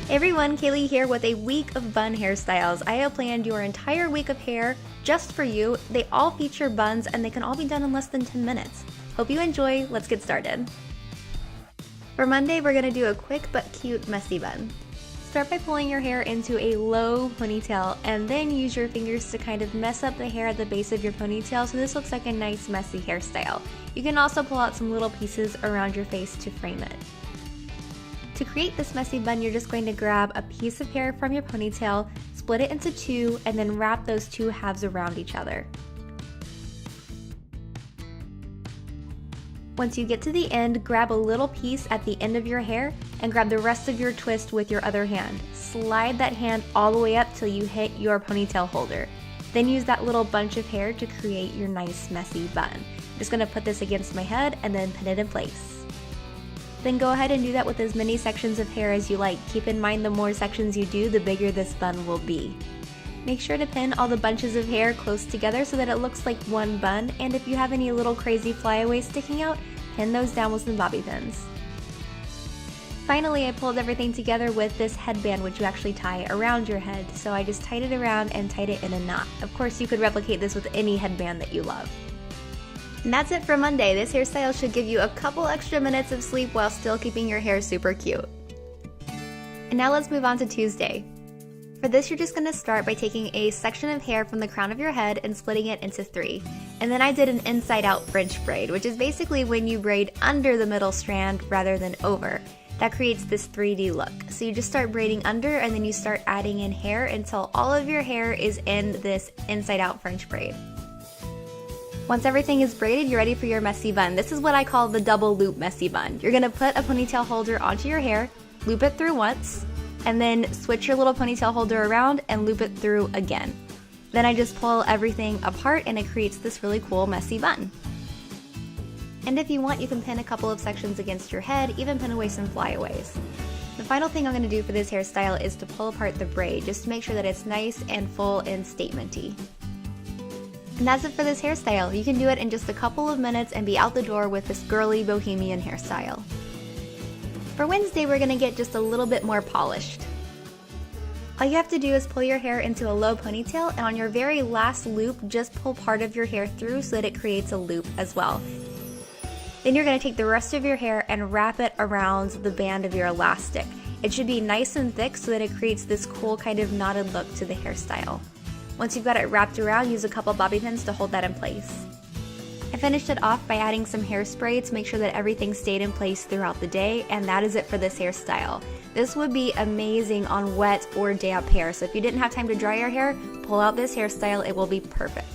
Hey everyone, Kaylee here with a week of bun hairstyles. I have planned your entire week of hair just for you. They all feature buns and they can all be done in less than 10 minutes. Hope you enjoy. Let's get started. For Monday, we're gonna do a quick but cute messy bun. Start by pulling your hair into a low ponytail and then use your fingers to kind of mess up the hair at the base of your ponytail so this looks like a nice messy hairstyle. You can also pull out some little pieces around your face to frame it. To create this messy bun, you're just going to grab a piece of hair from your ponytail, split it into two, and then wrap those two halves around each other. Once you get to the end, grab a little piece at the end of your hair and grab the rest of your twist with your other hand. Slide that hand all the way up till you hit your ponytail holder. Then use that little bunch of hair to create your nice messy bun. I'm just gonna put this against my head and then pin it in place. Then go ahead and do that with as many sections of hair as you like. Keep in mind the more sections you do, the bigger this bun will be. Make sure to pin all the bunches of hair close together so that it looks like one bun, and if you have any little crazy flyaways sticking out, pin those down with some bobby pins. Finally, I pulled everything together with this headband which you actually tie around your head, so I just tied it around and tied it in a knot. Of course, you could replicate this with any headband that you love. And that's it for Monday. This hairstyle should give you a couple extra minutes of sleep while still keeping your hair super cute. And now let's move on to Tuesday. For this, you're just going to start by taking a section of hair from the crown of your head and splitting it into three. And then I did an inside out French braid, which is basically when you braid under the middle strand rather than over. That creates this 3D look. So you just start braiding under and then you start adding in hair until all of your hair is in this inside out French braid. Once everything is braided, you're ready for your messy bun. This is what I call the double loop messy bun. You're gonna put a ponytail holder onto your hair, loop it through once, and then switch your little ponytail holder around and loop it through again. Then I just pull everything apart and it creates this really cool messy bun. And if you want, you can pin a couple of sections against your head, even pin away some flyaways. The final thing I'm gonna do for this hairstyle is to pull apart the braid, just to make sure that it's nice and full and statement-y. And that's it for this hairstyle. You can do it in just a couple of minutes and be out the door with this girly bohemian hairstyle. For Wednesday, we're gonna get just a little bit more polished. All you have to do is pull your hair into a low ponytail, and on your very last loop, just pull part of your hair through so that it creates a loop as well. Then you're gonna take the rest of your hair and wrap it around the band of your elastic. It should be nice and thick so that it creates this cool kind of knotted look to the hairstyle. Once you've got it wrapped around, use a couple bobby pins to hold that in place. I finished it off by adding some hairspray to make sure that everything stayed in place throughout the day, and that is it for this hairstyle. This would be amazing on wet or damp hair, so if you didn't have time to dry your hair, pull out this hairstyle, it will be perfect.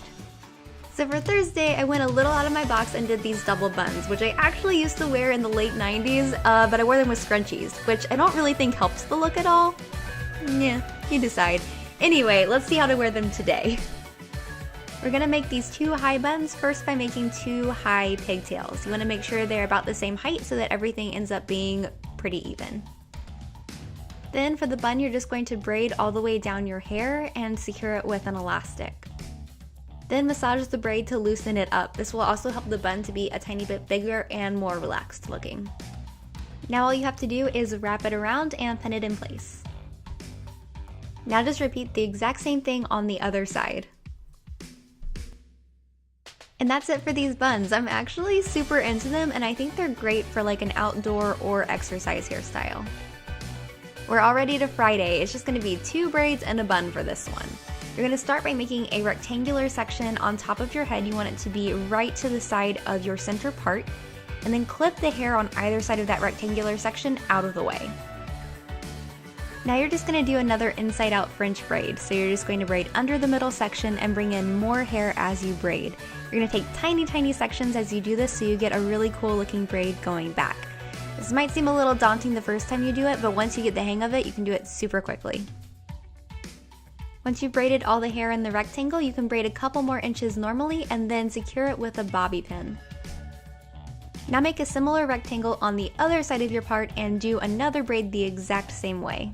So for Thursday, I went a little out of my box and did these double buns, which I actually used to wear in the late 90s, but I wore them with scrunchies, which I don't really think helps the look at all. Yeah, you decide. Anyway, let's see how to wear them today. We're gonna make these two high buns first by making two high pigtails. You wanna make sure they're about the same height so that everything ends up being pretty even. Then for the bun, you're just going to braid all the way down your hair and secure it with an elastic. Then massage the braid to loosen it up. This will also help the bun to be a tiny bit bigger and more relaxed looking. Now all you have to do is wrap it around and pin it in place. Now just repeat the exact same thing on the other side. And that's it for these buns. I'm actually super into them and I think they're great for like an outdoor or exercise hairstyle. We're all ready to Friday. It's just gonna be two braids and a bun for this one. You're gonna start by making a rectangular section on top of your head. You want it to be right to the side of your center part, and then clip the hair on either side of that rectangular section out of the way. Now you're just going to do another inside out French braid. So you're just going to braid under the middle section and bring in more hair as you braid. You're going to take tiny sections as you do this so you get a really cool looking braid going back. This might seem a little daunting the first time you do it, but once you get the hang of it, you can do it super quickly. Once you've braided all the hair in the rectangle, you can braid a couple more inches normally and then secure it with a bobby pin. Now make a similar rectangle on the other side of your part and do another braid the exact same way.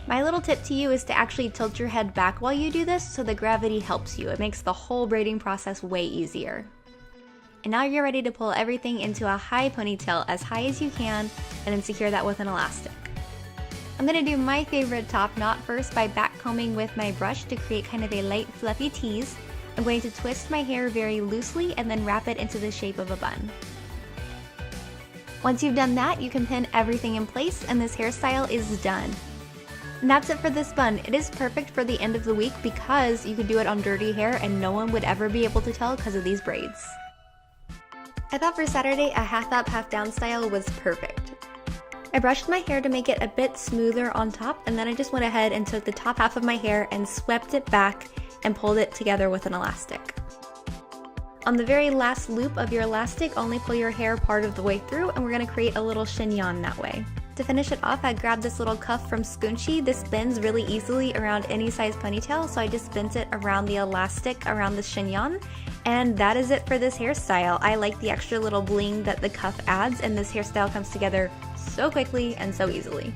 My little tip to you is to actually tilt your head back while you do this so the gravity helps you. It makes the whole braiding process way easier. And now you're ready to pull everything into a high ponytail as high as you can and then secure that with an elastic. I'm going to do my favorite top knot first by backcombing with my brush to create kind of a light fluffy tease. I'm going to twist my hair very loosely and then wrap it into the shape of a bun. Once you've done that, you can pin everything in place and this hairstyle is done. And that's it for this bun. It is perfect for the end of the week because you could do it on dirty hair and no one would ever be able to tell because of these braids. I thought for Saturday a half up, half down style was perfect. I brushed my hair to make it a bit smoother on top, and then I just went ahead and took the top half of my hair and swept it back and pulled it together with an elastic. On the very last loop of your elastic, only pull your hair part of the way through and we're going to create a little chignon that way. To finish it off, I grabbed this little cuff from Scoonchy. This bends really easily around any size ponytail, so I just bent it around the elastic around the chignon. And that is it for this hairstyle. I like the extra little bling that the cuff adds, and this hairstyle comes together so quickly and so easily.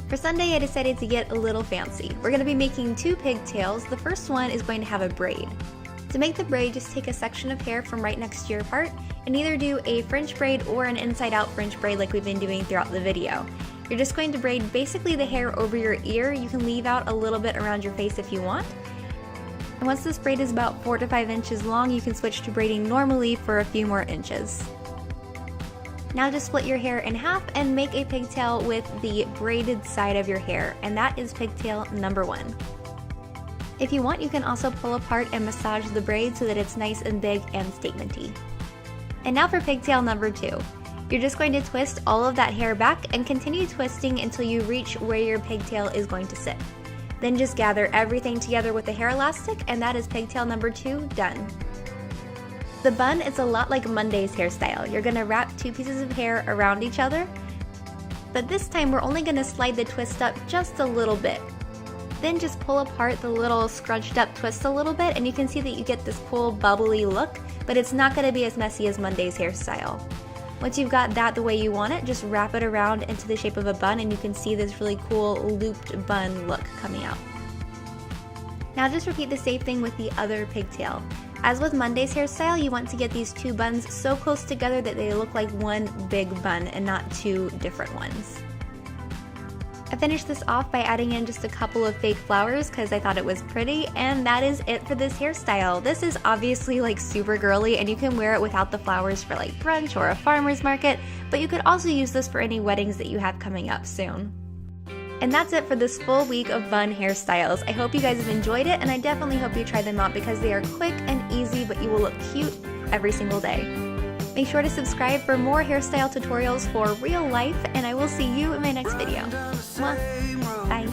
For Sunday, I decided to get a little fancy. We're going to be making 2 pigtails. The first one is going to have a braid. To make the braid, just take a section of hair from right next to your part and either do a French braid or an inside out French braid like we've been doing throughout the video. You're just going to braid basically the hair over your ear. You can leave out a little bit around your face if you want. And once this braid is about 4 to 5 inches long, you can switch to braiding normally for a few more inches. Now just split your hair in half and make a pigtail with the braided side of your hair, and that is pigtail number 1. If you want, you can also pull apart and massage the braid so that it's nice and big and statement-y. And now for pigtail number 2. You're just going to twist all of that hair back and continue twisting until you reach where your pigtail is going to sit. Then just gather everything together with the hair elastic, and that is pigtail number 2 done. The bun is a lot like Monday's hairstyle. You're going to wrap 2 pieces of hair around each other, but this time we're only going to slide the twist up just a little bit. Then just pull apart the little scrunched up twist a little bit and you can see that you get this cool bubbly look, but it's not going to be as messy as Monday's hairstyle. Once you've got that the way you want it, just wrap it around into the shape of a bun and you can see this really cool looped bun look coming out. Now just repeat the same thing with the other pigtail. As with Monday's hairstyle, you want to get these 2 buns so close together that they look like one big bun and not 2 different ones. I finished this off by adding in just a couple of fake flowers because I thought it was pretty, and that is it for this hairstyle. This is obviously like super girly and you can wear it without the flowers for like brunch or a farmer's market, but you could also use this for any weddings that you have coming up soon. And that's it for this full week of bun hairstyles. I hope you guys have enjoyed it, and I definitely hope you try them out because they are quick and easy, but you will look cute every single day. Make sure to subscribe for more hairstyle tutorials for real life, and I will see you in my next video. Mwah. Bye.